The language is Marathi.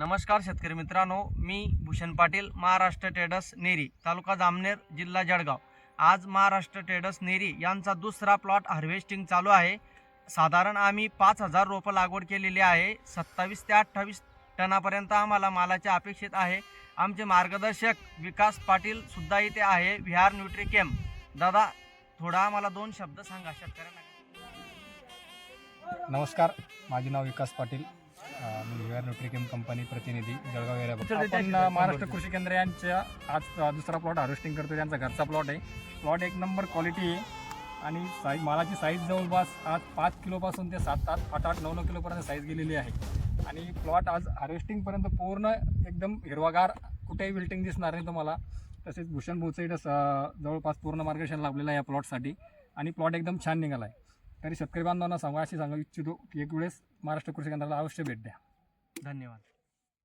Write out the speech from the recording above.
नमस्कार शेतकरी मित्रांनो, मी भूषण पाटील, महाराष्ट्र ट्रेडर्स नेरी, तालुका जामनेर, जिल्हा जळगाव। आज महाराष्ट्र ट्रेडर्स नेरी यांचा दुसरा प्लॉट हार्वेस्टिंग चालू आहे। साधारण आम्ही 5000 रोपं लागवड केलेली आहे। 27 ते 28 टनापर्यंत आम्हाला मालाची अपेक्षित आहे। आमचे मार्गदर्शक विकास पाटील सुद्धा इथे आहे, विहार न्यूट्रिकेम। दादा, थोडा आम्हाला 2 शब्द सांगा शेतकऱ्यांना। नमस्कार, माझे नाव विकास पाटील, मी विहार न्यूट्रिकेम कंपनी प्रतिनिधी, जळगाव एरिया। आपण महाराष्ट्र कृषी केंद्र यांच्या आज दुसरा प्लॉट हार्वेस्टिंग करतो। त्यांचा घरचा प्लॉट आहे। प्लॉट एक नंबर क्वालिटी आहे आणि साईज मालाची साईज जवळपास आज 5 किलोपासून ते 7, 8, 9 किलोपर्यंत साईज गेलेली आहे। आणि प्लॉट आज हार्वेस्टिंगपर्यंत पूर्ण एकदम हिरवागार, कुठेही विल्टिंग दिसणार नाही तुम्हाला। तसेच भूषण भाऊचं जवळपास पूर्ण मार्गदर्शन लाभलेलं आहे या प्लॉटसाठी आणि प्लॉट एकदम छान निघाला आहे। तरी शेतकरी बांधवांना अशी सांगू इच्छितो की एक वेळेस महाराष्ट्र कृषी केंद्राला अवश्य भेट द्या। धन्यवाद।